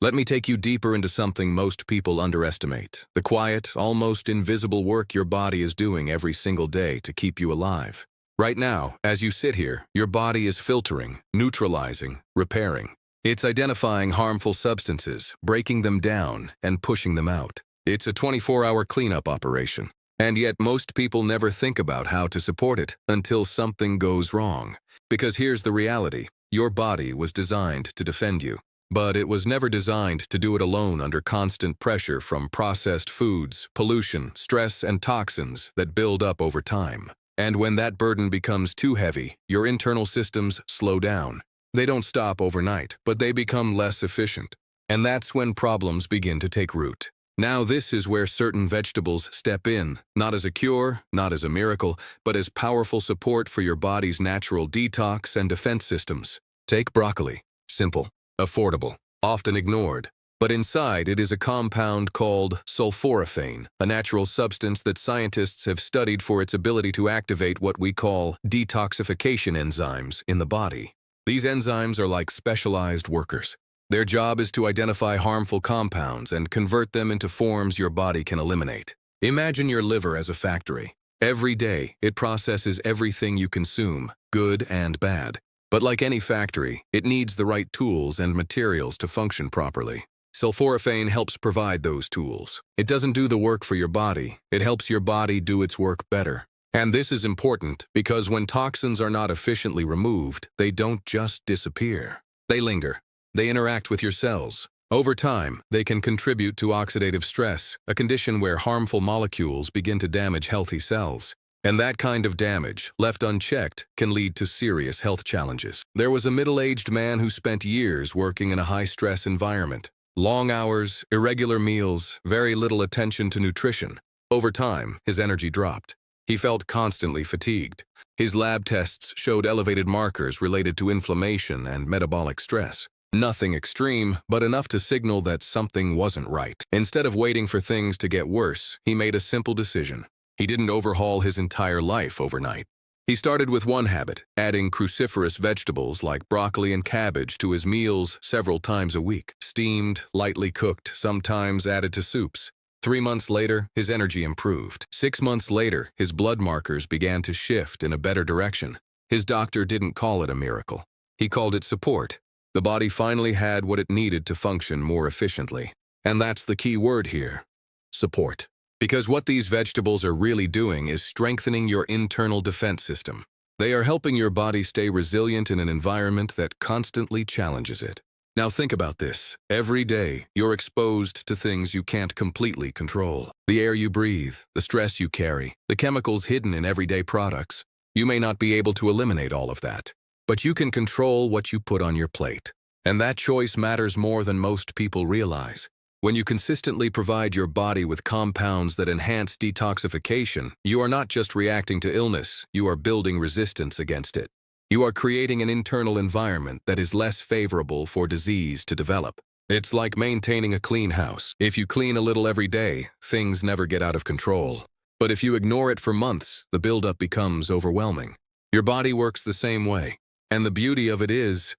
Let me take you deeper into something most people underestimate: the quiet, almost invisible work your body is doing every single day to keep you alive. Right now, as you sit here, your body is filtering, neutralizing, repairing. It's identifying harmful substances, breaking them down, and pushing them out. It's a 24-hour cleanup operation. And yet most people never think about how to support it until something goes wrong. Because here's the reality: your body was designed to defend you. But it was never designed to do it alone under constant pressure from processed foods, pollution, stress, and toxins that build up over time. And when that burden becomes too heavy, your internal systems slow down. They don't stop overnight, but they become less efficient. And that's when problems begin to take root. Now this is where certain vegetables step in, not as a cure, not as a miracle, but as powerful support for your body's natural detox and defense systems. Take broccoli. Simple, affordable, often ignored. But inside it is a compound called sulforaphane, a natural substance that scientists have studied for its ability to activate what we call detoxification enzymes in the body. These enzymes are like specialized workers. Their job is to identify harmful compounds and convert them into forms your body can eliminate. Imagine your liver as a factory. Every day, it processes everything you consume, good and bad. But like any factory, it needs the right tools and materials to function properly. Sulforaphane helps provide those tools. It doesn't do the work for your body. It helps your body do its work better. And this is important because when toxins are not efficiently removed, they don't just disappear. They linger. They interact with your cells. Over time, they can contribute to oxidative stress, a condition where harmful molecules begin to damage healthy cells. And that kind of damage, left unchecked, can lead to serious health challenges. There was a middle-aged man who spent years working in a high-stress environment. Long hours, irregular meals, very little attention to nutrition. Over time, his energy dropped. He felt constantly fatigued. His lab tests showed elevated markers related to inflammation and metabolic stress. Nothing extreme, but enough to signal that something wasn't right. Instead of waiting for things to get worse, he made a simple decision. He didn't overhaul his entire life overnight. He started with one habit: adding cruciferous vegetables like broccoli and cabbage to his meals several times a week. Steamed, lightly cooked, sometimes added to soups. 3 months later, his energy improved. 6 months later, his blood markers began to shift in a better direction. His doctor didn't call it a miracle. He called it support. The body finally had what it needed to function more efficiently. And that's the key word here: support. Because what these vegetables are really doing is strengthening your internal defense system. They are helping your body stay resilient in an environment that constantly challenges it. Now think about this. Every day, you're exposed to things you can't completely control. The air you breathe, the stress you carry, the chemicals hidden in everyday products. You may not be able to eliminate all of that, but you can control what you put on your plate. And that choice matters more than most people realize. When you consistently provide your body with compounds that enhance detoxification, you are not just reacting to illness, you are building resistance against it. You are creating an internal environment that is less favorable for disease to develop. It's like maintaining a clean house. If you clean a little every day, things never get out of control. But if you ignore it for months, the buildup becomes overwhelming. Your body works the same way. And the beauty of it is,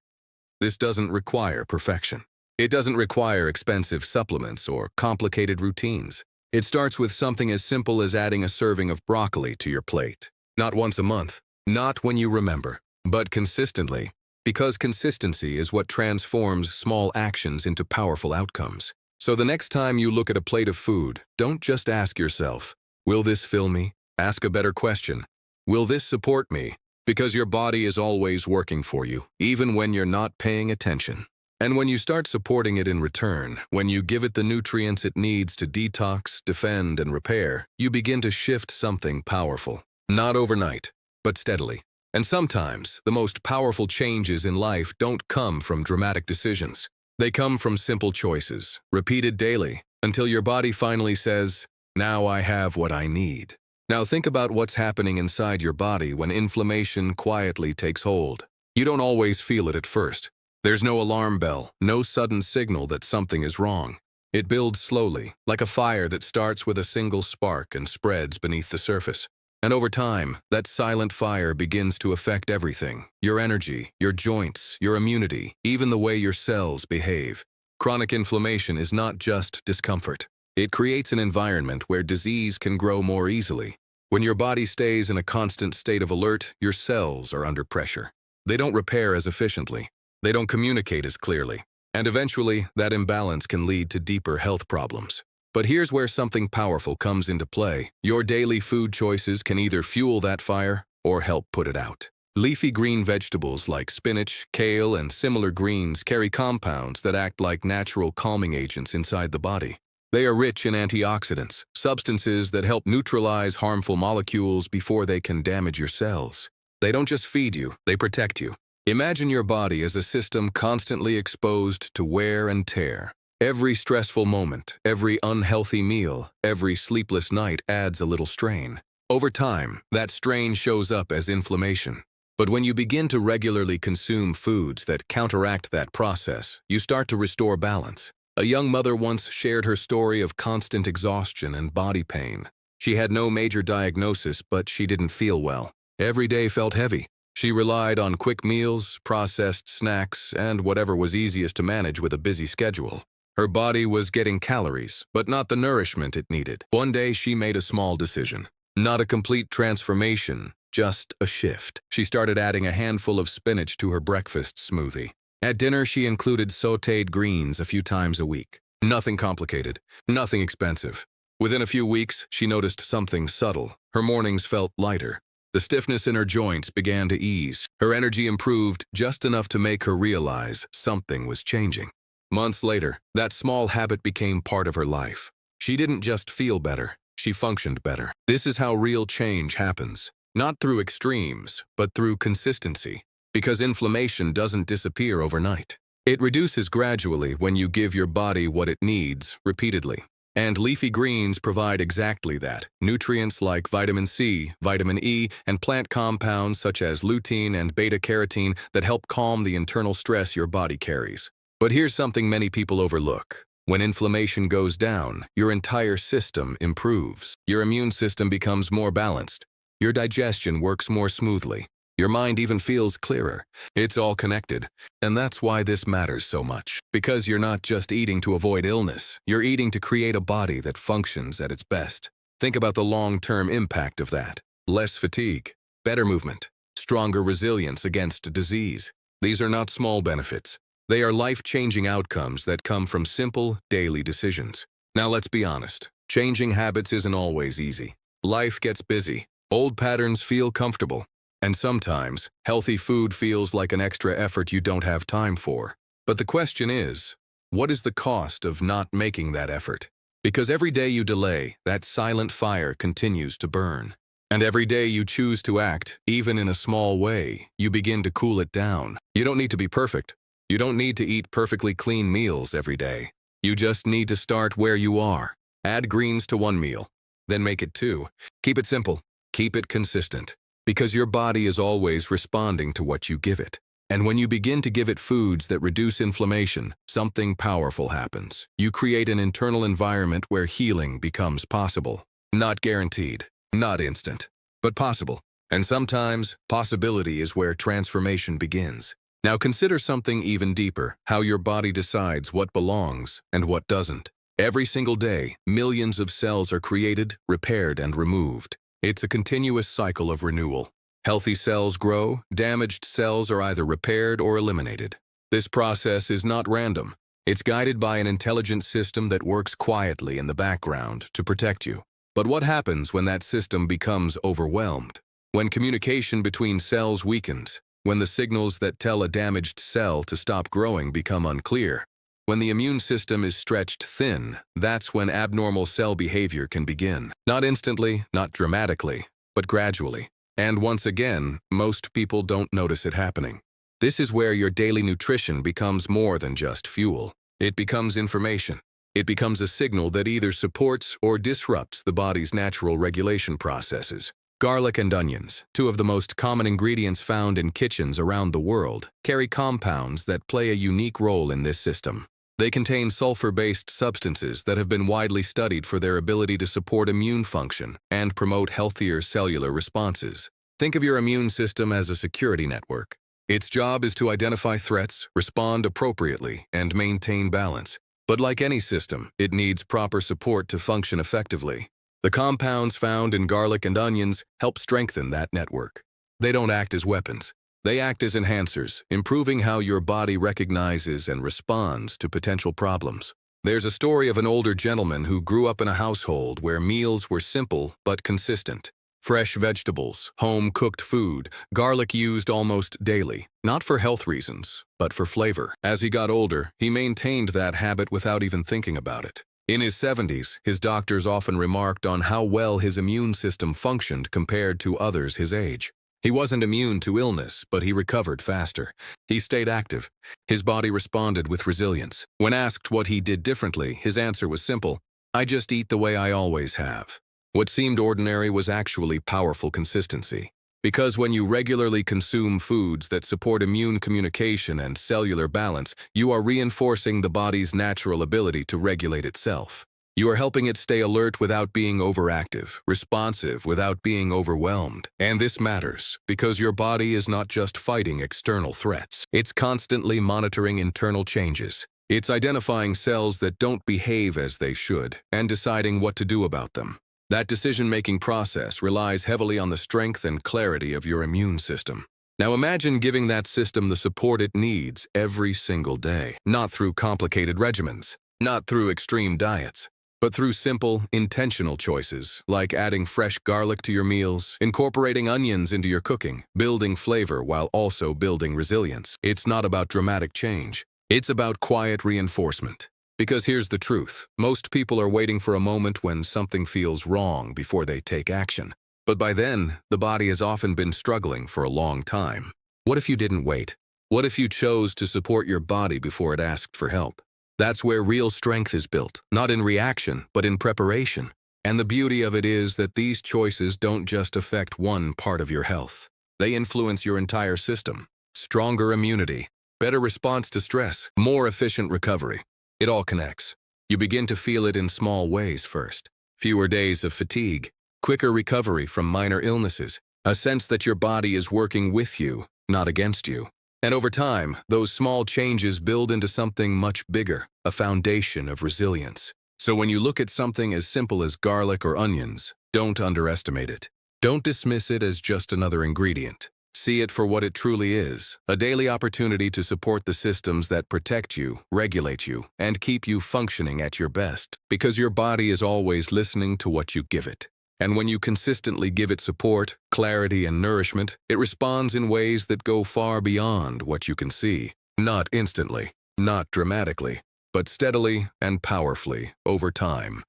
this doesn't require perfection. It doesn't require expensive supplements or complicated routines. It starts with something as simple as adding a serving of broccoli to your plate. Not once a month, not when you remember, but consistently. Because consistency is what transforms small actions into powerful outcomes. So the next time you look at a plate of food, don't just ask yourself, will this fill me? Ask a better question. Will this support me? Because your body is always working for you, even when you're not paying attention. And when you start supporting it in return, when you give it the nutrients it needs to detox, defend, and repair, you begin to shift something powerful. Not overnight, but steadily. And sometimes, the most powerful changes in life don't come from dramatic decisions. They come from simple choices, repeated daily, until your body finally says, "Now I have what I need." Now think about what's happening inside your body when inflammation quietly takes hold. You don't always feel it at first. There's no alarm bell, no sudden signal that something is wrong. It builds slowly, like a fire that starts with a single spark and spreads beneath the surface. And over time, that silent fire begins to affect everything: your energy, your joints, your immunity, even the way your cells behave. Chronic inflammation is not just discomfort. It creates an environment where disease can grow more easily. When your body stays in a constant state of alert, your cells are under pressure. They don't repair as efficiently. They don't communicate as clearly. And eventually, that imbalance can lead to deeper health problems. But here's where something powerful comes into play. Your daily food choices can either fuel that fire or help put it out. Leafy green vegetables like spinach, kale, and similar greens carry compounds that act like natural calming agents inside the body. They are rich in antioxidants, substances that help neutralize harmful molecules before they can damage your cells. They don't just feed you, they protect you. Imagine your body as a system constantly exposed to wear and tear. Every stressful moment, every unhealthy meal, every sleepless night adds a little strain. Over time, that strain shows up as inflammation. But when you begin to regularly consume foods that counteract that process, you start to restore balance. A young mother once shared her story of constant exhaustion and body pain. She had no major diagnosis, but she didn't feel well. Every day felt heavy. She relied on quick meals, processed snacks, and whatever was easiest to manage with a busy schedule. Her body was getting calories, but not the nourishment it needed. One day she made a small decision. Not a complete transformation, just a shift. She started adding a handful of spinach to her breakfast smoothie. At dinner, she included sautéed greens a few times a week. Nothing complicated, nothing expensive. Within a few weeks, she noticed something subtle. Her mornings felt lighter. The stiffness in her joints began to ease. Her energy improved just enough to make her realize something was changing. Months later, that small habit became part of her life. She didn't just feel better, she functioned better. This is how real change happens. Not through extremes, but through consistency. Because inflammation doesn't disappear overnight. It reduces gradually when you give your body what it needs repeatedly. And leafy greens provide exactly that. Nutrients like vitamin C, vitamin E, and plant compounds such as lutein and beta-carotene that help calm the internal stress your body carries. But here's something many people overlook. When inflammation goes down, your entire system improves. Your immune system becomes more balanced. Your digestion works more smoothly. Your mind even feels clearer. It's all connected. And that's why this matters so much. Because you're not just eating to avoid illness. You're eating to create a body that functions at its best. Think about the long-term impact of that. Less fatigue, better movement, stronger resilience against disease. These are not small benefits. They are life-changing outcomes that come from simple, daily decisions. Now let's be honest. Changing habits isn't always easy. Life gets busy. Old patterns feel comfortable. And sometimes, healthy food feels like an extra effort you don't have time for. But the question is, what is the cost of not making that effort? Because every day you delay, that silent fire continues to burn. And every day you choose to act, even in a small way, you begin to cool it down. You don't need to be perfect. You don't need to eat perfectly clean meals every day. You just need to start where you are. Add greens to one meal, then make it two. Keep it simple. Keep it consistent. Because your body is always responding to what you give it. And when you begin to give it foods that reduce inflammation, something powerful happens. You create an internal environment where healing becomes possible. Not guaranteed, not instant, but possible. And sometimes, possibility is where transformation begins. Now consider something even deeper, how your body decides what belongs and what doesn't. Every single day, millions of cells are created, repaired, and removed. It's a continuous cycle of renewal. Healthy cells grow, damaged cells are either repaired or eliminated. This process is not random. It's guided by an intelligent system that works quietly in the background to protect you. But what happens when that system becomes overwhelmed? When communication between cells weakens, when the signals that tell a damaged cell to stop growing become unclear, when the immune system is stretched thin, that's when abnormal cell behavior can begin. Not instantly, not dramatically, but gradually. And once again, most people don't notice it happening. This is where your daily nutrition becomes more than just fuel. It becomes information. It becomes a signal that either supports or disrupts the body's natural regulation processes. Garlic and onions, two of the most common ingredients found in kitchens around the world, carry compounds that play a unique role in this system. They contain sulfur-based substances that have been widely studied for their ability to support immune function and promote healthier cellular responses. Think of your immune system as a security network. Its job is to identify threats, respond appropriately, and maintain balance. But like any system, it needs proper support to function effectively. The compounds found in garlic and onions help strengthen that network. They don't act as weapons. They act as enhancers, improving how your body recognizes and responds to potential problems. There's a story of an older gentleman who grew up in a household where meals were simple but consistent. Fresh vegetables, home-cooked food, garlic used almost daily, not for health reasons, but for flavor. As he got older, he maintained that habit without even thinking about it. In his 70s, his doctors often remarked on how well his immune system functioned compared to others his age. He wasn't immune to illness, but he recovered faster. He stayed active. His body responded with resilience. When asked what he did differently, his answer was simple: "I just eat the way I always have." What seemed ordinary was actually powerful consistency. Because when you regularly consume foods that support immune communication and cellular balance, you are reinforcing the body's natural ability to regulate itself. You are helping it stay alert without being overactive, responsive without being overwhelmed. And this matters, because your body is not just fighting external threats. It's constantly monitoring internal changes. It's identifying cells that don't behave as they should and deciding what to do about them. That decision-making process relies heavily on the strength and clarity of your immune system. Now imagine giving that system the support it needs every single day, not through complicated regimens, not through extreme diets, but through simple, intentional choices, like adding fresh garlic to your meals, incorporating onions into your cooking, building flavor while also building resilience. It's not about dramatic change. It's about quiet reinforcement. Because here's the truth, most people are waiting for a moment when something feels wrong before they take action. But by then, the body has often been struggling for a long time. What if you didn't wait? What if you chose to support your body before it asked for help? That's where real strength is built, not in reaction, but in preparation. And the beauty of it is that these choices don't just affect one part of your health. They influence your entire system. Stronger immunity, better response to stress, more efficient recovery. It all connects. You begin to feel it in small ways first. Fewer days of fatigue, quicker recovery from minor illnesses, a sense that your body is working with you, not against you. And over time, those small changes build into something much bigger, a foundation of resilience. So when you look at something as simple as garlic or onions, don't underestimate it. Don't dismiss it as just another ingredient. See it for what it truly is, a daily opportunity to support the systems that protect you, regulate you, and keep you functioning at your best, because your body is always listening to what you give it. And when you consistently give it support, clarity, and nourishment, it responds in ways that go far beyond what you can see. Not instantly, not dramatically, but steadily and powerfully over time.